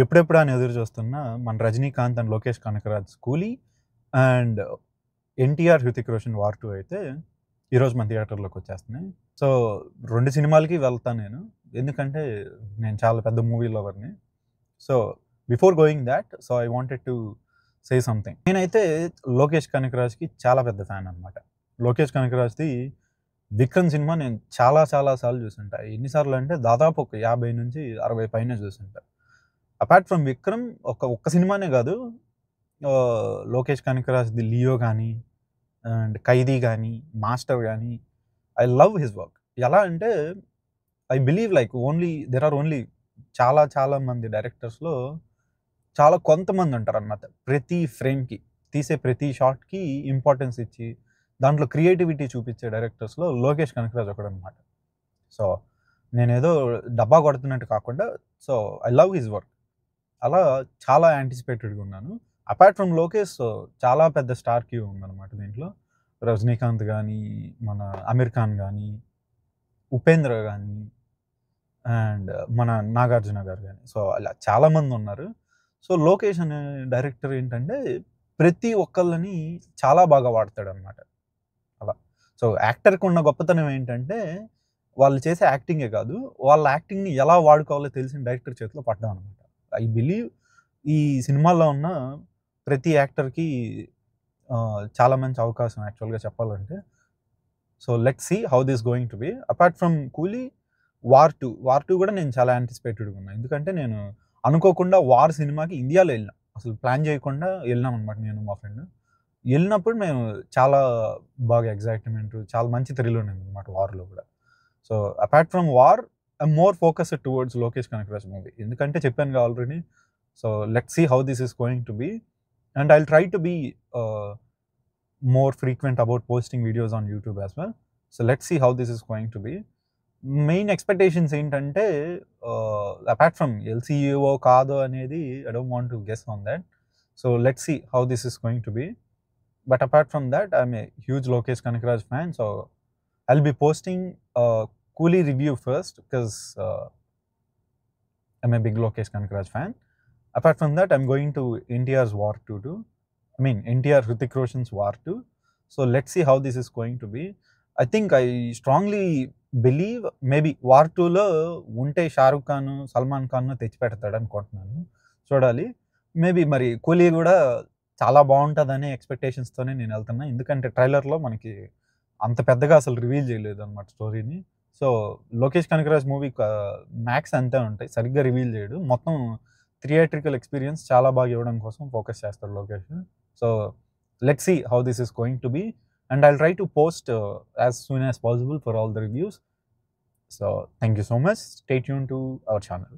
ఎప్పుడెప్పుడా అని ఎదురు చూస్తున్న మన 'రజనీకాంత్' అండ్ 'లోకేష్ కనకరాజ్' 'కూలీ' అండ్ 'ఎన్టీఆర్', 'హృతిక్ రోషన్' 'వార్ 2' అయితే ఈరోజు మన థియేటర్‌లోకొచ్చేస్తున్నాయి. సో 2 సినిమాలకి వెళ్తా నేను. ఎందుకంటే నేను చాలా పెద్ద మూవీ లవర్‌ని. So before going that I wanted to say something. నేనైతే 'లోకేష్ కనకరాజ్‌కి' చాలా పెద్ద ఫ్యాన్ అనమాట. 'లోకేష్ కనకరాజ్‌ది' 'విక్రమ్' సినిమా నేను చాలా చాలా సార్లు చూసుంటా. ఎన్ని సార్లు అంటే దాదాపు ఒక 50-60 పైనే చూసుంటా. అపార్ట్ ఫ్రమ్ 'విక్రమ్' ఒక్క సినిమానే కాదు, 'లోకేష్ కనకరాజ్‌ది' 'లియో' గానీ, అండ్ 'ఖైదీ' గానీ, 'మాస్టర్' గానీ, ఐ లవ్ హిస్ వర్క్. ఎలా అంటే I believe like there are only చాలా చాలా మంది డైరెక్టర్స్‌లో చాలా కొంతమంది ఉంటారనమాట. ప్రతి ఫ్రేమ్‌కి, తీసే ప్రతి షాట్‌కి ఇంపార్టెన్స్ ఇచ్చి, దాంట్లో క్రియేటివిటీ చూపించే డైరెక్టర్స్‌లో 'లోకేష్ కనకరాజ్' ఒకడనమాట. సో నేనేదో డబ్బా కొడుతున్నట్టు కాకుండా, ఐ లవ్ హిస్ వర్క్. అలా చాలా యాంటిసిపేటెడ్‌గా ఉన్నాను. అపార్ట్ ఫ్రమ్ 'లోకేష్' చాలా పెద్ద స్టార్ క్యూ ఉందనమాట దీంట్లో. 'రజనీకాంత్' గానీ, మన 'అమీర్ ఖాన్' గానీ, 'ఉపేంద్ర' గానీ, అండ్ మన 'నాగార్జున' గారు గానీ. అలా చాలామందున్నారు. 'లోకేష్' అనే డైరెక్టర్ ఏంటంటే ప్రతి ఒక్కళ్ళని చాలా బాగా వాడతాడనమాట. అలా. యాక్టర్‌కి ఉన్న గొప్పతనం ఏంటంటే వాళ్ళు చేసే యాక్టింగే కాదు, వాళ్ళ యాక్టింగ్‌ని ఎలా వాడుకోవాలో తెలిసిన డైరెక్టర్ చేతిలో పడ్డం అనమాట. ఐ బిలీవ్ ఈ సినిమాల్లో ఉన్న ప్రతి యాక్టర్‌కి చాలా మంచి అవకాశం యాక్చువల్‌గా చెప్పాలంటే. Let's see how this going to be. Apart from 'Coolie', 'War 2'. 'War 2' కూడా నేను చాలా యాంటిసిపేటెడ్‌గా ఉన్నా. ఎందుకంటే నేను అనుకోకుండా 'వార్' సినిమాకి ఇండియాలో ఎళ్ళినా. అసలు ప్లాన్ చేయకుండా ఎళ్ళామనమాట నేను, మా ఫ్రెండ్. ఎళ్ళినప్పుడు మేము చాలా బాగా ఎక్సైట్‌మెంట్, చాలా మంచి థ్రిల్ ఉండిందనమాట 'వార్‌లో' కూడా. Apart from 'War' I'm more focused towards 'Lokesh Kanagaraj' movie. ఎందుకంటే చెప్పానుగా already. Let's see how this is going to be. And I'll try to be more frequent about posting videos on YouTube as well. Let's see how this is going to be. Main expectations ఏంటంటే apart from LCU కాదో అనేది I don't want to guess on that. Let's see how this is going to be. But apart from that I'm a huge 'Lokesh Kanagaraj' fan. I'll be posting Coolie review first because I'm a big 'Lokesh Kanagaraj' fan. Apart from that I'm going to NTR's 'War 2' too. I mean, NTR, Hrutik Roshan's 'War 2'. Let's see how this is going to be. I think I strongly believe maybe 'War 2'లో ఉంటే 'షారుఖ్ ఖాన్', 'సల్మాన్ ఖాన్' తెచ్చిపెడతాడు అనుకుంటున్నాను. చూడాలి. Maybe మరి 'కూలీ' కూడా చాలా బాగుంటుందనే ఎక్స్‌పెక్టేషన్స్‌తోనే నేను వెళ్తున్నా. ఎందుకంటే ట్రైలర్‌లో మనకి అంత పెద్దగా అసలు రివీల్ చేయలేదన్నమాట స్టోరీని. 'లోకేష్ కనకరాజ్' మూవీ మ్యాక్స్ అంతే ఉంటాయి. సరిగ్గా రివీల్ చేయడు. మొత్తం థియేట్రికల్ ఎక్స్‌పీరియన్స్ చాలా బాగా ఇవ్వడం కోసం ఫోకస్ చేస్తాడు Lokesh. Let's see how this is going to be, and I'll try to post as soon as possible for all the reviews. Thank you so much. Stay tuned to our channel.